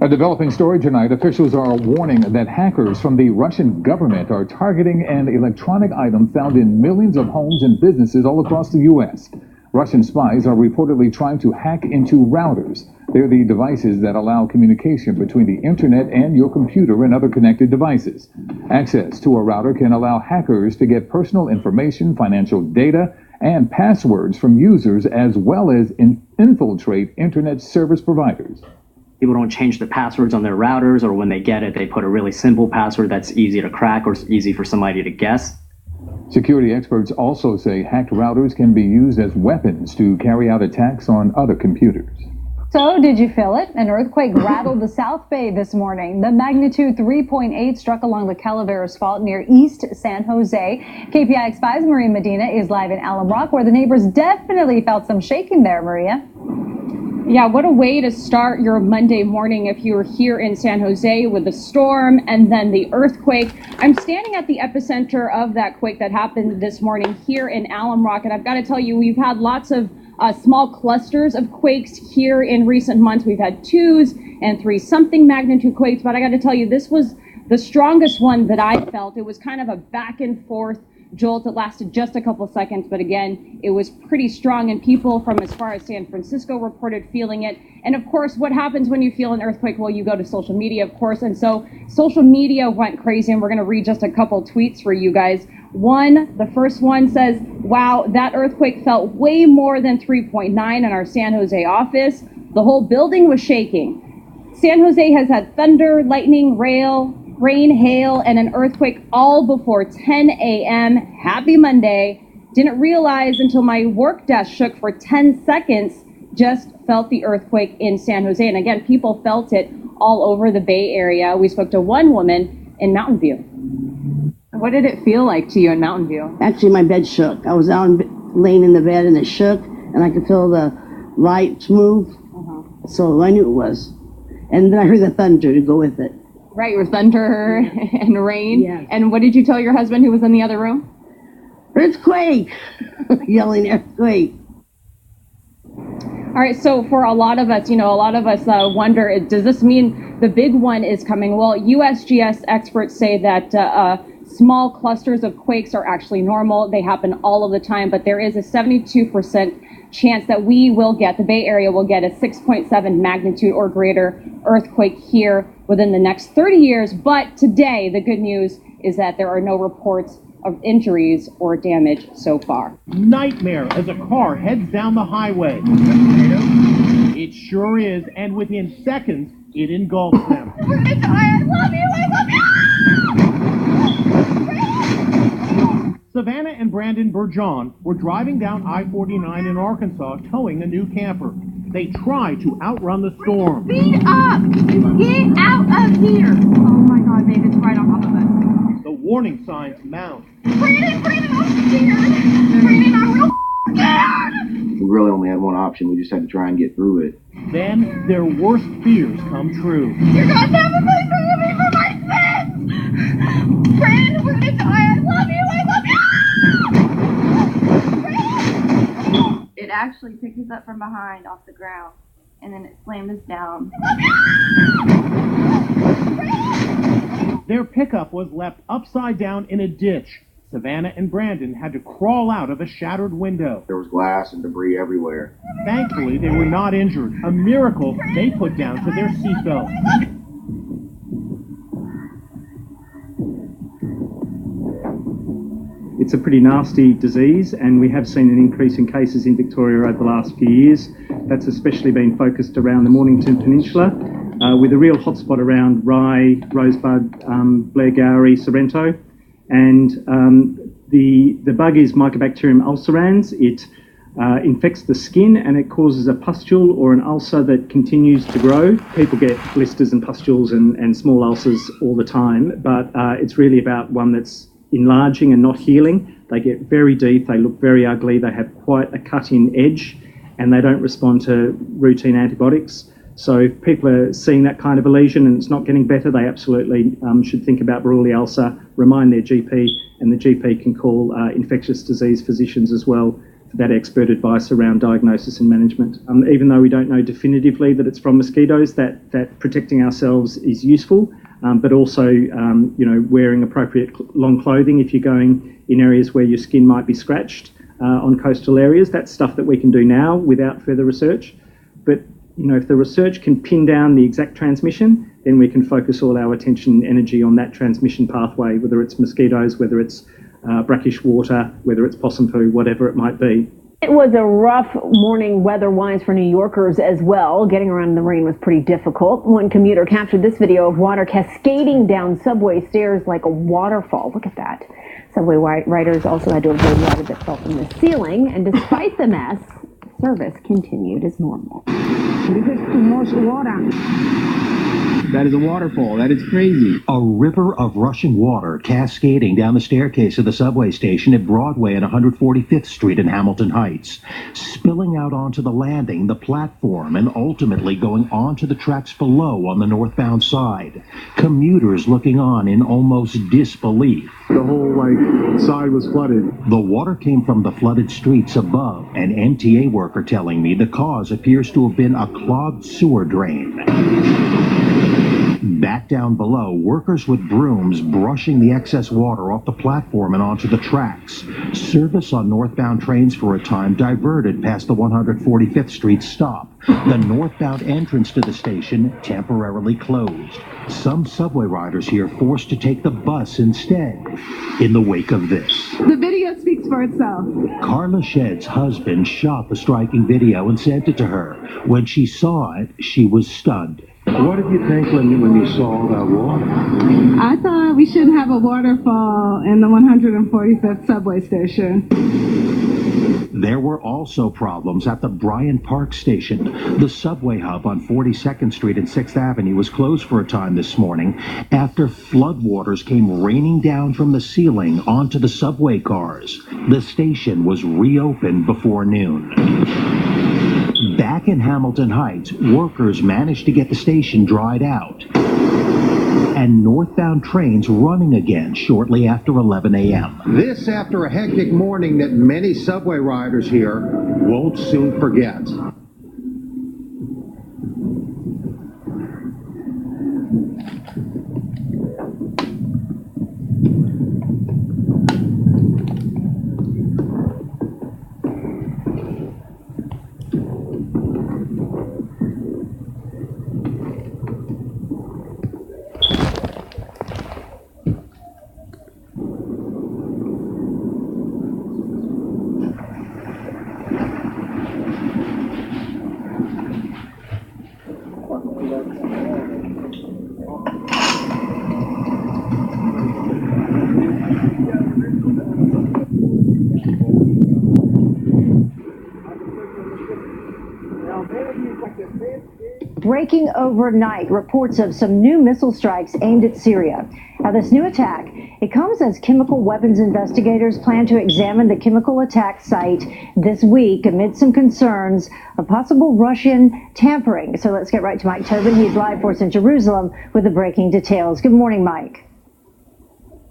A developing story tonight. Officials are warning that hackers from the Russian government are targeting an electronic item found in millions of homes and businesses all across the U.S. Russian spies are reportedly trying to hack into routers. They're the devices that allow communication between the internet and your computer and other connected devices. Access to a router can allow hackers to get personal information, financial data, and passwords from users, as well as infiltrate internet service providers. People don't change the passwords on their routers, or when they get it, they put a really simple password that's easy to crack or easy for somebody to guess. Security experts also say hacked routers can be used as weapons to carry out attacks on other computers. So, did you feel it? An earthquake rattled the South Bay this morning. The magnitude 3.8 struck along the Calaveras Fault near East San Jose. KPIX5's Maria Medina is live in Alum Rock, where the neighbors definitely felt some shaking there, Maria. Yeah, what a way to start your Monday morning if you were here in San Jose with the storm and then the earthquake. I'm standing at the epicenter of that quake that happened this morning here in Alum Rock, and I've got to tell you, we've had lots of small clusters of quakes here in recent months. We've had 2s and 3-something magnitude quakes, but I got to tell you, this was the strongest one that I felt. It was kind of a back and forth jolt. It lasted just a couple seconds, but again, it was pretty strong, and people from as far as San Francisco reported feeling it. And of course, what happens when you feel an earthquake? Well, you go to social media, of course, and so social media went crazy, and we're going to read just a couple tweets for you guys. The first one says, wow, that earthquake felt way more than 3.9 in our San Jose office. The whole building was shaking. San Jose has had thunder, lightning, rain, hail, and an earthquake all before 10 a.m. Happy Monday. Didn't realize until my work desk shook for 10 seconds. Just felt the earthquake in San Jose. And again, people felt it all over the Bay Area. We spoke to one woman in Mountain View. What did it feel like to you in Mountain View? Actually, my bed shook. I was laying in the bed and it shook, and I could feel the lights move. So I knew it was. And then I heard the thunder to go with it. Right, with thunder and rain. Yes. And what did you tell your husband who was in the other room? Earthquake! Yelling earthquake. All right, so for a lot of us, wonder, does this mean the big one is coming? Well, USGS experts say that small clusters of quakes are actually normal. They happen all of the time, but there is a 72% chance that the Bay Area will get a 6.7 magnitude or greater earthquake here within the next 30 years. But today, the good news is that there are no reports of injuries or damage so far. Nightmare as a car heads down the highway. It sure is, and within seconds, it engulfs them. We're gonna die. I love you. Savannah and Brandon Burjohn were driving down I-49 in Arkansas, towing a new camper. They try to outrun the storm. Speed up! Get out of here! Oh my God, babe, it's right on top of us. The warning signs mount. Brandon, I'm scared. Brandon, I'm real scared. We really only had one option. We just had to try and get through it. Then their worst fears come true. You're gonna have a place for me for my sins! Brandon, we're gonna die. I love you. It actually picked us up from behind off the ground, and then it slammed us down. Their pickup was left upside down in a ditch. Savannah and Brandon had to crawl out of a shattered window. There was glass and debris everywhere. Thankfully, they were not injured. A miracle they put down to their seatbelt. It's a pretty nasty disease, and we have seen an increase in cases in Victoria over the last few years. That's especially been focused around the Mornington Peninsula, with a real hotspot around Rye, Rosebud, Blairgowrie, Sorrento. And the bug is Mycobacterium ulcerans. It infects the skin, and it causes a pustule or an ulcer that continues to grow. People get blisters and pustules and small ulcers all the time, but it's really about one that's enlarging and not healing. They get very deep, they look very ugly, they have quite a cut-in edge, and they don't respond to routine antibiotics. So if people are seeing that kind of a lesion and it's not getting better, they absolutely should think about Buruli ulcer, remind their GP, and the GP can call infectious disease physicians as well that expert advice around diagnosis and management. Even though we don't know definitively that it's from mosquitoes, that protecting ourselves is useful, but also, wearing appropriate long clothing if you're going in areas where your skin might be scratched on coastal areas. That's stuff that we can do now without further research. But, if the research can pin down the exact transmission, then we can focus all our attention and energy on that transmission pathway, whether it's mosquitoes, whether it's brackish water, whether it's possum poo, whatever it might be. It was a rough morning weather-wise for New Yorkers as well. Getting around in the rain was pretty difficult. One commuter captured this video of water cascading down subway stairs like a waterfall. Look at that. Subway riders also had to avoid water that fell from the ceiling, and despite the mess, service continued as normal. This is too much water. That is a waterfall. That is crazy. A river of Russian water cascading down the staircase of the subway station at Broadway and 145th Street in Hamilton Heights, spilling out onto the landing, the platform, and ultimately going onto the tracks below on the northbound side. Commuters looking on in almost disbelief. The whole, side was flooded. The water came from the flooded streets above. An MTA worker telling me the cause appears to have been a clogged sewer drain. Back down below, workers with brooms brushing the excess water off the platform and onto the tracks. Service on northbound trains for a time diverted past the 145th Street stop. The northbound entrance to the station temporarily closed. Some subway riders here forced to take the bus instead. In the wake of this, The video speaks for itself. Carla Shedd's husband shot the striking video and sent it to her. When she saw it, she was stunned. What did you think when you saw that water? I thought we shouldn't have a waterfall in the 145th subway station. There were also problems at the Bryant Park station. The subway hub on 42nd Street and 6th Avenue was closed for a time this morning after floodwaters came raining down from the ceiling onto the subway cars. The station was reopened before noon. Back in Hamilton Heights, workers managed to get the station dried out and northbound trains running again shortly after 11 a.m. This after a hectic morning that many subway riders here won't soon forget. Breaking overnight, reports of some new missile strikes aimed at Syria. Now, this new attack, it comes as chemical weapons investigators plan to examine the chemical attack site this week amid some concerns of possible Russian tampering. So let's get right to Mike Tobin. He's live for us in Jerusalem with the breaking details. Good morning, Mike.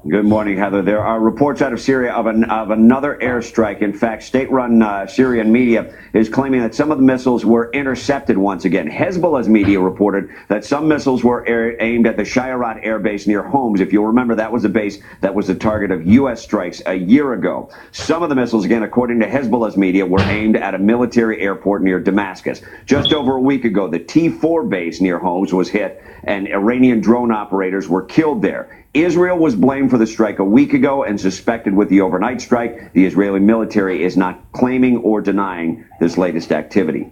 Good morning, Heather. There are reports out of Syria of another airstrike. In fact, state-run Syrian media is claiming that some of the missiles were intercepted once again. Hezbollah's media reported that some missiles were aimed at the Shayarat air base near Homs. If you'll remember, that was a base that was the target of U.S. strikes a year ago. Some of the missiles, again, according to Hezbollah's media, were aimed at a military airport near Damascus. Just over a week ago, the T-4 base near Homs was hit, and Iranian drone operators were killed there. Israel was blamed for the strike a week ago and suspected with the overnight strike. The Israeli military is not claiming or denying this latest activity.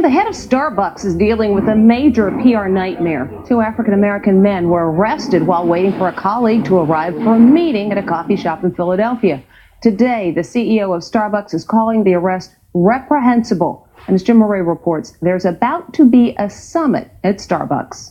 And the head of Starbucks is dealing with a major PR nightmare. 2 African-American men were arrested while waiting for a colleague to arrive for a meeting at a coffee shop in Philadelphia. Today, the CEO of Starbucks is calling the arrest reprehensible. And as Jim Murray reports, there's about to be a summit at Starbucks.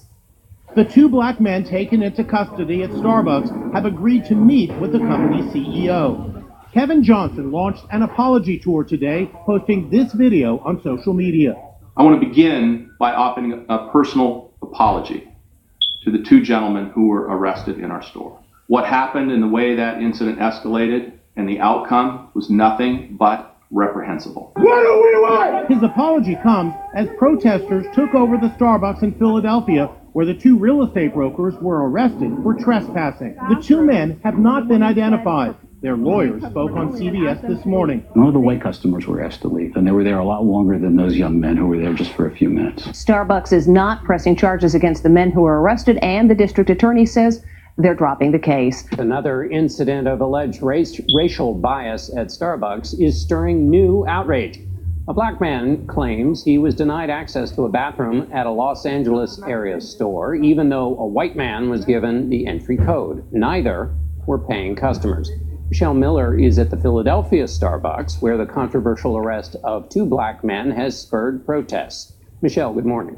The 2 black men taken into custody at Starbucks have agreed to meet with the company's CEO. Kevin Johnson launched an apology tour today, posting this video on social media. I want to begin by offering a personal apology to the 2 gentlemen who were arrested in our store. What happened and the way that incident escalated and the outcome was nothing but reprehensible. What do we want? His apology comes as protesters took over the Starbucks in Philadelphia, where the 2 real estate brokers were arrested for trespassing. The 2 men have not been identified. Their lawyers spoke on CBS this morning. None of the white customers were asked to leave, and they were there a lot longer than those young men who were there just for a few minutes. Starbucks is not pressing charges against the men who were arrested, and the district attorney says they're dropping the case. Another incident of alleged racial bias at Starbucks is stirring new outrage. A black man claims he was denied access to a bathroom at a Los Angeles area store, even though a white man was given the entry code. Neither were paying customers. Michelle Miller is at the Philadelphia Starbucks, where the controversial arrest of 2 black men has spurred protests. Michelle, good morning.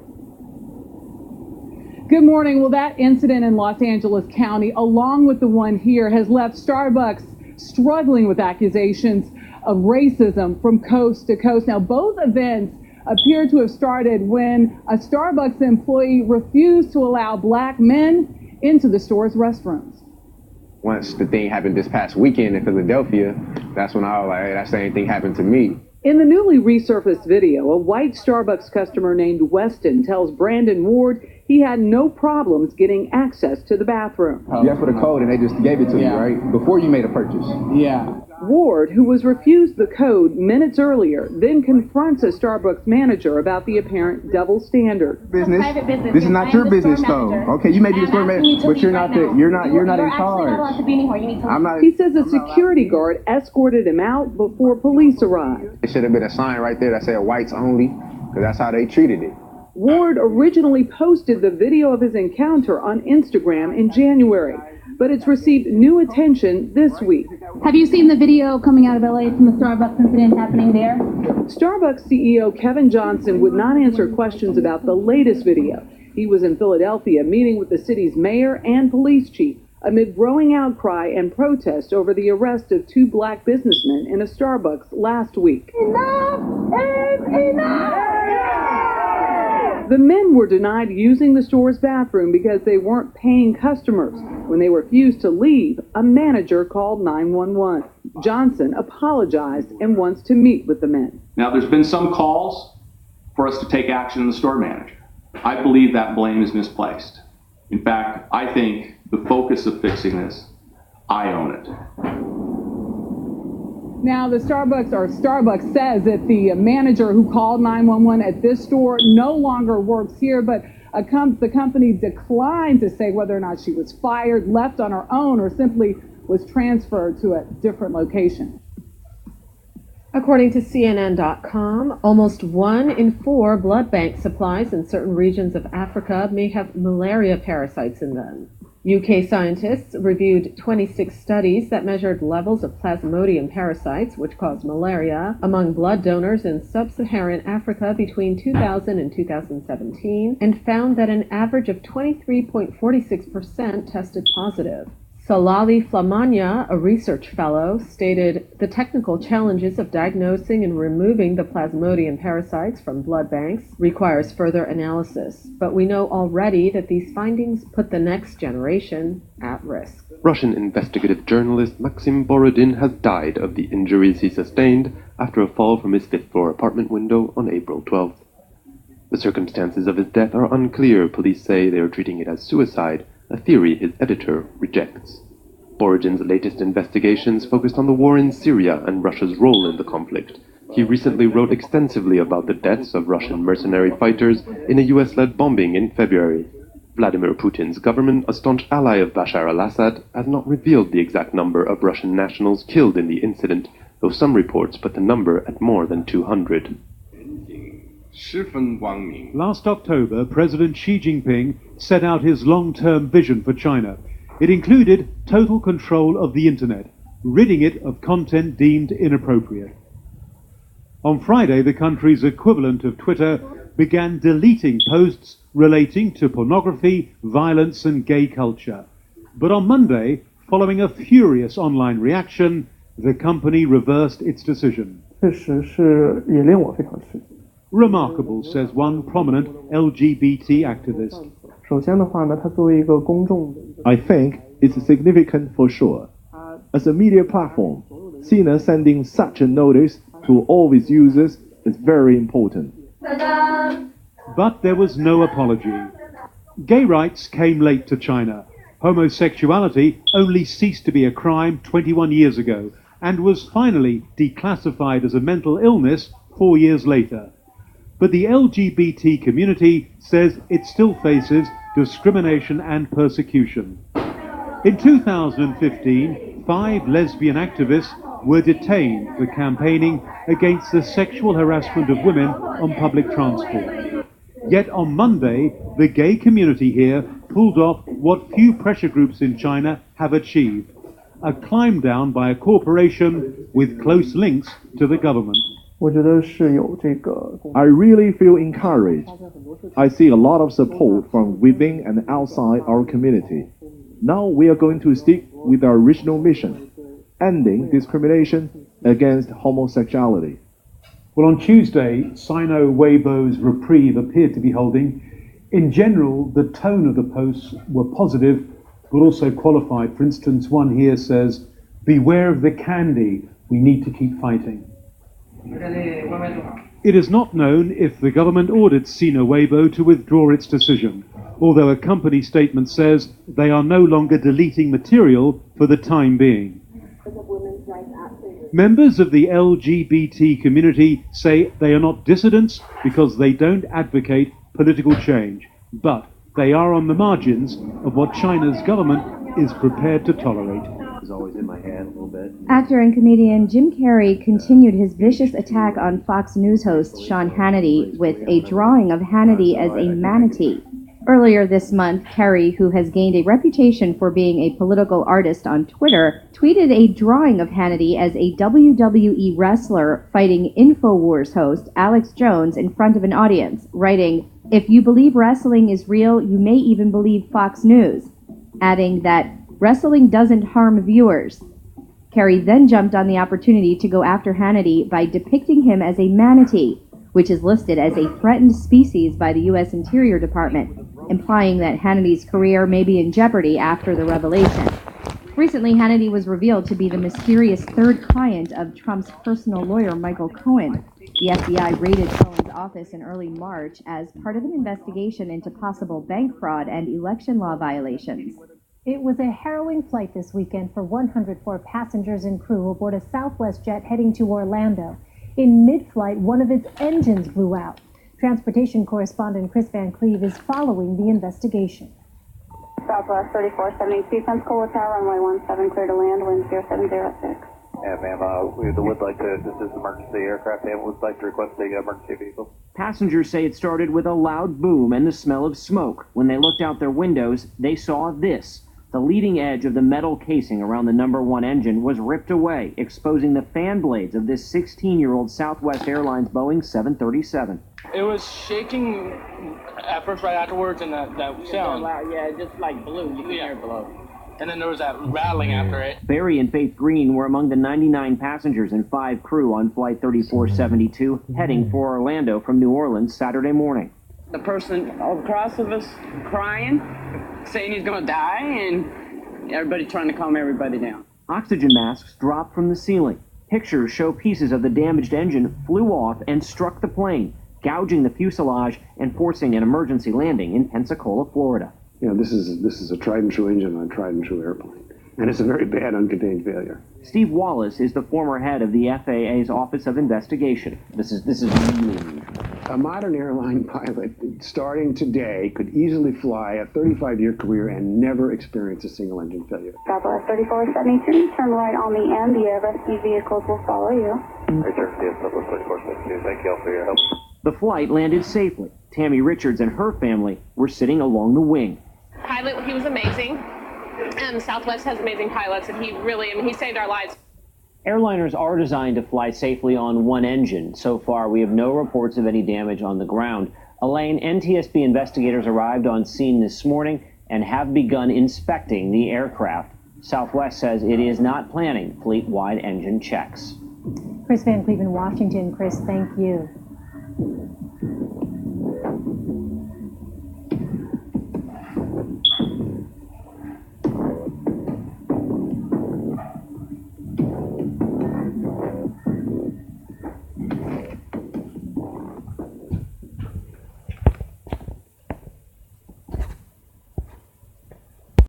Good morning. Well, that incident in Los Angeles County, along with the one here, has left Starbucks struggling with accusations of racism from coast to coast. Now, both events appear to have started when a Starbucks employee refused to allow black men into the store's restrooms. Once the thing happened this past weekend in Philadelphia, that's when I was like, hey, that same thing happened to me. In the newly resurfaced video, a white Starbucks customer named Weston tells Brandon Ward he had no problems getting access to the bathroom. You asked for the code and they just gave it to you, right? Before you made a purchase. Yeah. Ward, who was refused the code minutes earlier, then confronts a Starbucks manager about the apparent double standard. Business. This is not your business, though. Okay, you may be the store manager, but you're not in charge. I'm not. He says a security guard escorted him out before police arrived. It should have been a sign right there that said whites only, because that's how they treated it. Ward originally posted the video of his encounter on Instagram in January, but it's received new attention this week. Have you seen the video coming out of LA from the Starbucks incident happening there? Starbucks CEO Kevin Johnson would not answer questions about the latest video. He was in Philadelphia meeting with the city's mayor and police chief amid growing outcry and protest over the arrest of 2 black businessmen in a Starbucks last week. Enough is enough! The men were denied using the store's bathroom because they weren't paying customers. When they refused to leave, a manager called 911. Johnson apologized and wants to meet with the men. Now, there's been some calls for us to take action on the store manager. I believe that blame is misplaced. In fact, I think the focus of fixing this, I own it. Now, Starbucks says that the manager who called 911 at this store no longer works here, but the company declined to say whether or not she was fired, left on her own, or simply was transferred to a different location. According to CNN.com, almost 1 in 4 blood bank supplies in certain regions of Africa may have malaria parasites in them. UK scientists reviewed 26 studies that measured levels of Plasmodium parasites, which cause malaria, among blood donors in sub-Saharan Africa between 2000 and 2017, and found that an average of 23.46% tested positive. Salali Flamania, a research fellow, stated, "The technical challenges of diagnosing and removing the Plasmodium parasites from blood banks requires further analysis, but we know already that these findings put the next generation at risk." Russian investigative journalist Maxim Borodin has died of the injuries he sustained after a fall from his 5th-floor apartment window on April 12th. The circumstances of his death are unclear. Police say they are treating it as suicide, a theory his editor rejects. Borodin's latest investigations focused on the war in Syria and Russia's role in the conflict. He recently wrote extensively about the deaths of Russian mercenary fighters in a US-led bombing in February. Vladimir Putin's government, a staunch ally of Bashar al-Assad, has not revealed the exact number of Russian nationals killed in the incident, though some reports put the number at more than 200. Last October, President Xi Jinping set out his long-term vision for China. It included total control of the internet, ridding it of content deemed inappropriate. On Friday, the country's equivalent of Twitter began deleting posts relating to pornography, violence, and gay culture. But on Monday, following a furious online reaction, the company reversed its decision. Remarkable, says one prominent LGBT activist. I think it's significant for sure. As a media platform, Sina sending such a notice to all its users is very important. But there was no apology. Gay rights came late to China. Homosexuality only ceased to be a crime 21 years ago and was finally declassified as a mental illness 4 years later. But the LGBT community says it still faces discrimination and persecution. In 2015, 5 lesbian activists were detained for campaigning against the sexual harassment of women on public transport. Yet on Monday, the gay community here pulled off what few pressure groups in China have achieved: a climb down by a corporation with close links to the government. I really feel encouraged. I see a lot of support from within and outside our community. Now we are going to stick with our original mission, ending discrimination against homosexuality. Well, on Tuesday, Sino Weibo's reprieve appeared to be holding. In general, the tone of the posts were positive, but also qualified. For instance, one here says, "Beware of the candy, we need to keep fighting." It is not known if the government ordered Sino Weibo to withdraw its decision, although a company statement says they are no longer deleting material for the time being. Members of the LGBT community say they are not dissidents because they don't advocate political change, but they are on the margins of what China's government is prepared to tolerate. It's always in my head a little bit. Actor and comedian Jim Carrey continued his vicious attack on Fox News host Sean Hannity with a drawing of Hannity as a manatee. Earlier this month, Carrey, who has gained a reputation for being a political artist on Twitter, tweeted a drawing of Hannity as a WWE wrestler fighting InfoWars host Alex Jones in front of an audience, writing, "If you believe wrestling is real, you may even believe Fox News," adding that wrestling doesn't harm viewers. Carrey then jumped on the opportunity to go after Hannity by depicting him as a manatee, which is listed as a threatened species by the U.S. Interior Department, implying that Hannity's career may be in jeopardy after the revelation. Recently, Hannity was revealed to be the mysterious third client of Trump's personal lawyer, Michael Cohen. The FBI raided Cohen's office in early March as part of an investigation into possible bank fraud and election law violations. It was a harrowing flight this weekend for 104 passengers and crew aboard a Southwest jet heading to Orlando. In mid-flight, one of its engines blew out. Transportation correspondent Chris Van Cleve is following the investigation. Southwest 3472, Pensacola Tower, runway 17, clear to land, wind 0706. Yeah, ma'am, we would like to, this is emergency aircraft, and would like to request a emergency vehicle. Passengers say it started with a loud boom and the smell of smoke. When they looked out their windows, they saw this. The leading edge of the metal casing around the number 1 engine was ripped away, exposing the fan blades of this 16-year-old Southwest Airlines Boeing 737. It was shaking at first right afterwards, and that sound. Yeah, it just like blew. You can hear it blow. And then there was that rattling after it. Barry and Faith Green were among the 99 passengers and 5 crew on Flight 3472, heading for Orlando from New Orleans Saturday morning. The person across of us crying, saying he's going to die, and everybody trying to calm everybody down. Oxygen masks dropped from the ceiling. Pictures show pieces of the damaged engine flew off and struck the plane, gouging the fuselage and forcing an emergency landing in Pensacola, Florida. You know, this is a tried and true engine on a tried and true airplane, and it's a very bad uncontained failure. Steve Wallace is the former head of the FAA's Office of Investigation. This is really unusual. A modern airline pilot starting today could easily fly a 35-year career and never experience a single engine failure. Southwest 3472, turn right on the end. The rescue vehicles will follow you. Return to Southwest 3472. Thank you all for your help. The flight landed safely. Tammy Richards and her family were sitting along the wing. Pilot, he was amazing. And Southwest has amazing pilots, and he saved our lives. Airliners are designed to fly safely on one engine. So far, we have no reports of any damage on the ground. Elaine, NTSB investigators arrived on scene this morning and have begun inspecting the aircraft. Southwest says it is not planning fleet-wide engine checks. Chris Van Cleave in Washington. Chris, thank you.